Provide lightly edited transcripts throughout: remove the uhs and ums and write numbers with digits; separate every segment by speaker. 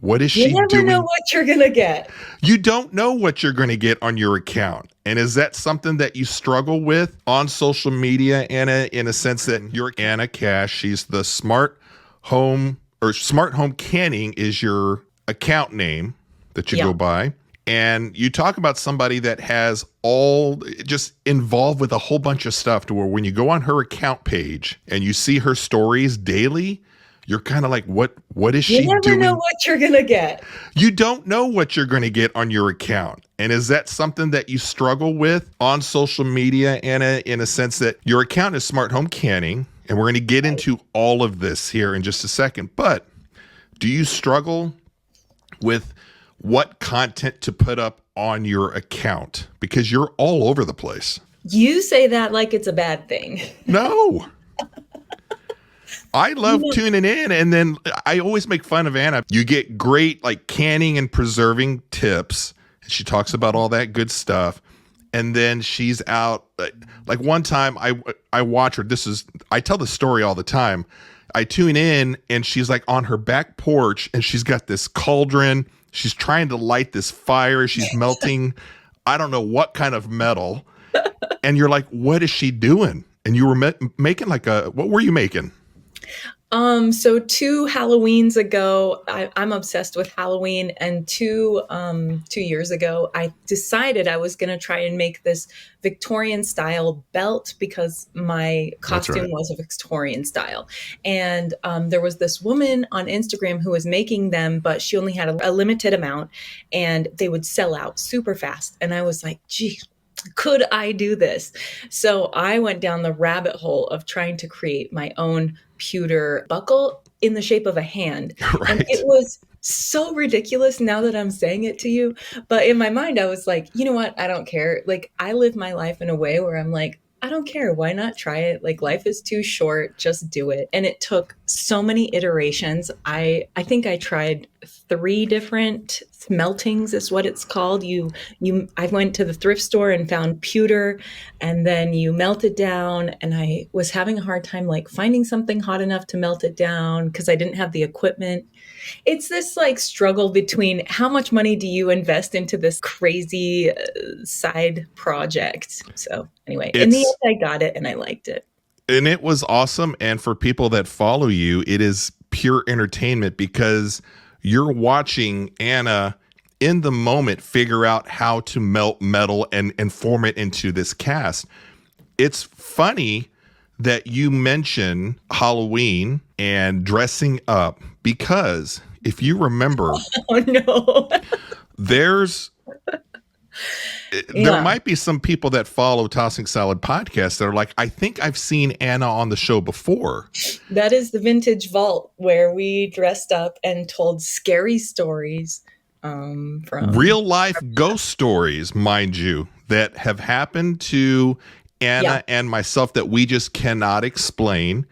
Speaker 1: What is
Speaker 2: You
Speaker 1: she
Speaker 2: never know
Speaker 1: doing?
Speaker 2: what you're going to get.
Speaker 1: You don't know what you're going to get on your account. And is that something that you struggle with on social media, Anna, in a sense that you're Anna Cash? She's the Smart Home Canning is your account name that you
Speaker 2: Yeah.
Speaker 1: go by. And you talk about somebody that has all just involved with a whole bunch of stuff to where when you go on her account page and you see her stories daily, you're kind of like, what is
Speaker 2: You
Speaker 1: she
Speaker 2: never know
Speaker 1: doing?
Speaker 2: what you're going to get.
Speaker 1: You don't know what you're going to get on your account. And is that something that you struggle with on social media, Anna, in a sense that your account is Smart Home Canning? And we're going to get into all of this here in just a second. But do you struggle with what content to put up on your account? Because you're all over the place.
Speaker 2: You say that like it's a bad thing.
Speaker 1: No. I love
Speaker 2: You know,
Speaker 1: tuning in, and then I always make fun of Anna. You get great like canning and preserving tips. And she talks about all that good stuff. And then she's out like one time I watch her. I tell the story all the time. I tune in and she's like on her back porch and she's got this cauldron. She's trying to light this fire. She's melting I don't know what kind of metal. And you're like, what is she doing? And you were making like what were you making?
Speaker 2: So 2 Halloweens ago, I'm obsessed with Halloween, and 2 years ago, I decided I was going to try and make this Victorian style belt because my costume was a Victorian style. And there was this woman on Instagram who was making them, but she only had a limited amount, and they would sell out super fast. And I was like, gee, could I do this? So I went down the rabbit hole of trying to create my own pewter buckle in the shape of a hand.
Speaker 1: Right.
Speaker 2: And it was so ridiculous now that I'm saying it to you. But in my mind, I was like, you know what? I don't care. Like, I live my life in a way where I'm like, I don't care. Why not try it? Like, life is too short. Just do it. And it took so many iterations. I think I tried 3 different smeltings is what it's called. I went to the thrift store and found pewter, and then you melt it down. And I was having a hard time like finding something hot enough to melt it down because I didn't have the equipment. It's this like struggle between how much money do you invest into this crazy side project. So anyway, in the end, I got it and I liked it.
Speaker 1: And it was awesome. And for people that follow you, it is pure entertainment because you're watching Anna in the moment figure out how to melt metal and form it into this cast. It's funny that you mention Halloween and dressing up because if you remember,
Speaker 2: oh no,
Speaker 1: there might be some people that follow Tossing Salad podcast that are like, I think I've seen Anna on the show before.
Speaker 2: That is the Vintage Vault where we dressed up and told scary stories from
Speaker 1: real life ghost stories, mind you, that have happened to Anna and myself that we just cannot explain.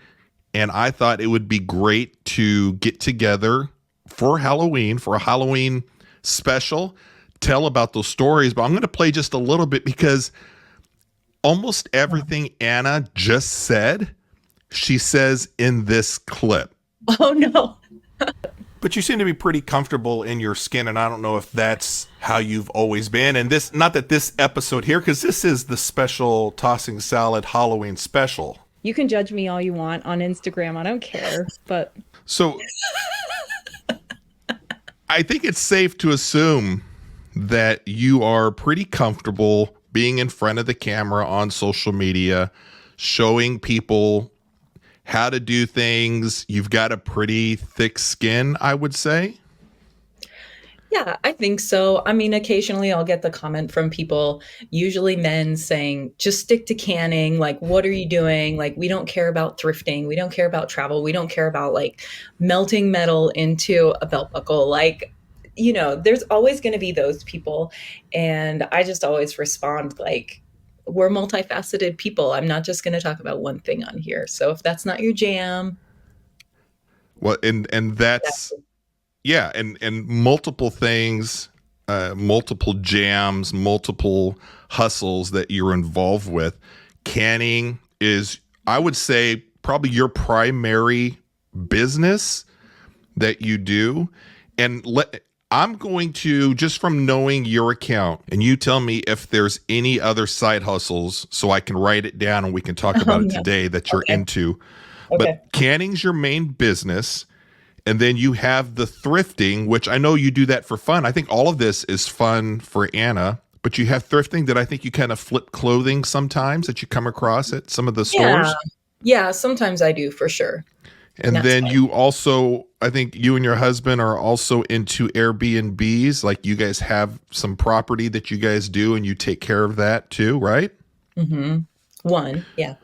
Speaker 1: And I thought it would be great to get together for Halloween, for a Halloween special, tell about those stories. But I'm going to play just a little bit because almost everything Anna just said, she says in this clip.
Speaker 2: Oh, no.
Speaker 1: But you seem to be pretty comfortable in your skin, and I don't know if that's how you've always been. And this, not that this episode here, because this is the special Tossing Salad Halloween special.
Speaker 3: You can judge me all you want on Instagram. I don't care. But
Speaker 1: so I think it's safe to assume that you are pretty comfortable being in front of the camera on social media, showing people how to do things. You've got a pretty thick skin, I would say.
Speaker 2: Yeah, I think so. I mean, occasionally I'll get the comment from people, usually men, saying, just stick to canning. Like, what are you doing? Like, we don't care about thrifting. We don't care about travel. We don't care about like melting metal into a belt buckle. Like, you know, there's always going to be those people. And I just always respond like, we're multifaceted people. I'm not just going to talk about one thing on here. So if that's not your jam.
Speaker 1: Well, and that's yeah. And multiple things, multiple jams, multiple hustles that you're involved with. Canning is, I would say, probably your primary business that you do. And I'm going to, just from knowing your account, and you tell me if there's any other side hustles so I can write it down and we can talk about it
Speaker 2: No.
Speaker 1: today that you're
Speaker 2: Okay.
Speaker 1: into.
Speaker 2: Okay.
Speaker 1: But canning's your main business. And then you have the thrifting, which I know you do that for fun. I think all of this is fun for Anna, but you have thrifting that I think you kind of flip clothing sometimes that you come across at some of the stores.
Speaker 2: Yeah, sometimes I do for sure.
Speaker 1: And
Speaker 2: That's
Speaker 1: then
Speaker 2: fine.
Speaker 1: you also, I think you and your husband are also into Airbnbs. Like you guys have some property that you guys do and you take care of that too, right?
Speaker 2: Mm-hmm. One, yeah.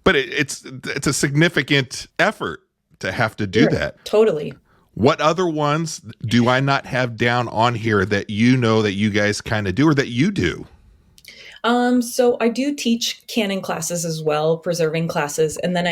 Speaker 1: But it's a significant effort to have to do
Speaker 2: Sure.
Speaker 1: that.
Speaker 2: Totally.
Speaker 1: What other ones do I not have down on here that you know that you guys kind of do or that you do?
Speaker 2: So I do teach canning classes as well, preserving classes. And then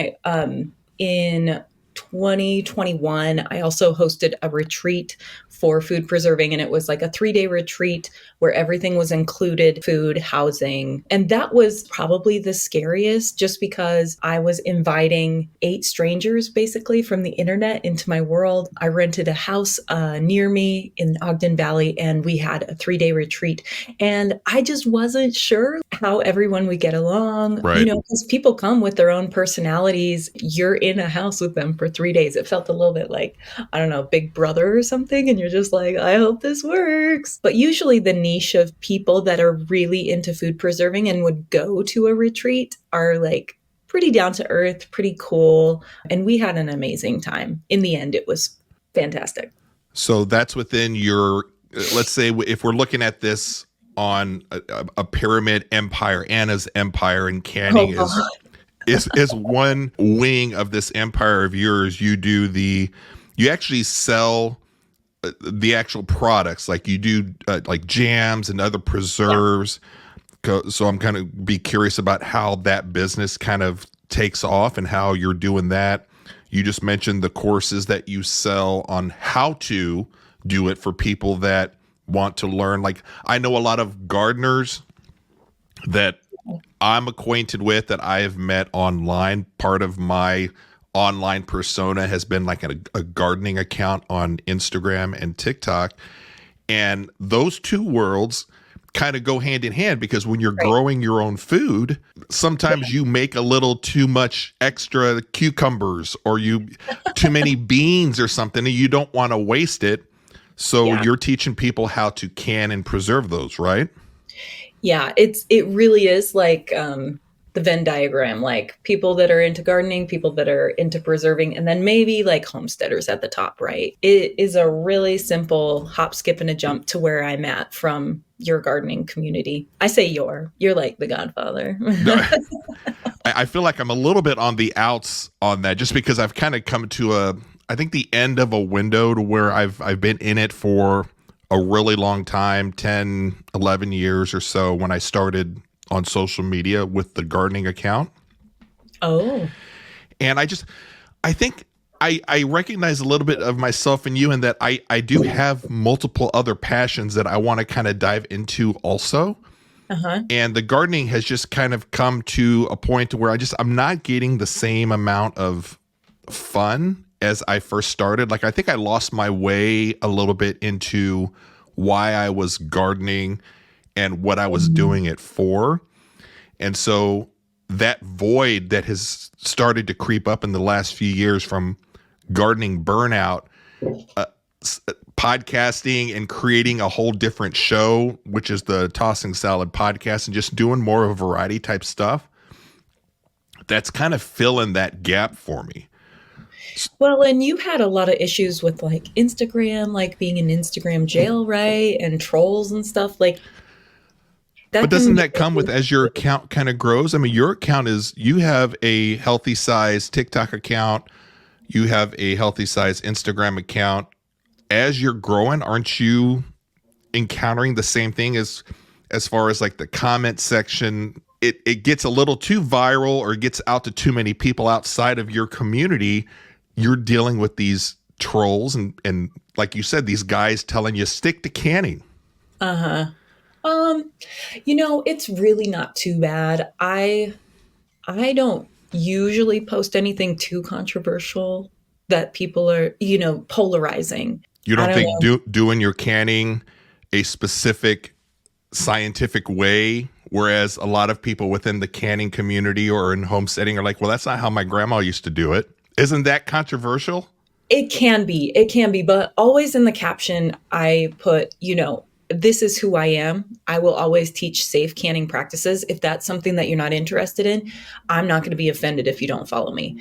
Speaker 2: in 2021, I also hosted a retreat for food preserving. And it was like a 3-day retreat where everything was included, food, housing. And that was probably the scariest just because I was inviting 8 strangers basically from the internet into my world. I rented a house near me in Ogden Valley and we had a 3-day retreat. And I just wasn't sure how everyone would get along,
Speaker 1: Right.
Speaker 2: you know, because people come with their own personalities. You're in a house with them for 3 days. It felt a little bit like, I don't know, Big Brother or something. And you're just like, I hope this works. But usually the niche of people that are really into food preserving and would go to a retreat are like pretty down to earth, pretty cool. And we had an amazing time. In the end, it was fantastic.
Speaker 1: So that's within your, let's say if we're looking at this on a pyramid empire, Anna's empire, and canning is one wing of this empire of yours. You actually sell the actual products, like you do like jams and other preserves. So I'm kind of be curious about how that business kind of takes off and how you're doing that. You just mentioned the courses that you sell on how to do it for people that want to learn. Like I know a lot of gardeners that I'm acquainted with that I have met online. Part of my online persona has been like a gardening account on Instagram and TikTok. And those two worlds kind of go hand in hand because when you're growing your own food, sometimes you make a little too much extra cucumbers or too many beans or something and you don't want to waste it. So you're teaching people how to can and preserve those, right?
Speaker 2: Yeah, it really is like the Venn diagram, like people that are into gardening, people that are into preserving, and then maybe like homesteaders at the top, right? It is a really simple hop, skip, and a jump to where I'm at from your gardening community. I say you're like the godfather.
Speaker 1: I feel like I'm a little bit on the outs on that just because I've kind of come to I think the end of a window to where I've been in it for a really long time, 10, 11 years or so when I started on social media with the gardening account.
Speaker 2: Oh.
Speaker 1: And I think I recognize a little bit of myself in you in that I do have multiple other passions that I want to kind of dive into also.
Speaker 2: Uh-huh.
Speaker 1: And the gardening has just kind of come to a point to where I'm not getting the same amount of fun as I first started. Like I think I lost my way a little bit into why I was gardening and what I was doing it for. And so that void that has started to creep up in the last few years from gardening burnout, podcasting and creating a whole different show, which is the Tossing Salad podcast, and just doing more of a variety type stuff, that's kind of filling that gap for me.
Speaker 2: Well, and you had a lot of issues with like Instagram, like being in Instagram jail, right? And trolls and stuff like that.
Speaker 1: But doesn't that come with as your account kind of grows? I mean, your account you have a healthy size TikTok account, you have a healthy size Instagram account. As you're growing, aren't you encountering the same thing as far as like the comment section? It gets a little too viral or it gets out to too many people outside of your community. You're dealing with these trolls and like you said, these guys telling you stick to canning.
Speaker 2: Uh-huh. It's really not too bad. I don't usually post anything too controversial that people are, polarizing.
Speaker 1: You
Speaker 2: I
Speaker 1: don't
Speaker 2: don't
Speaker 1: think doing your canning a specific scientific way, whereas a lot of people within the canning community or in homesteading are like, well, that's not how my grandma used to do it. Isn't that controversial?
Speaker 2: It can be, but always in the caption, I put, this is who I am. I will always teach safe canning practices. If that's something that you're not interested in, I'm not going to be offended if you don't follow me.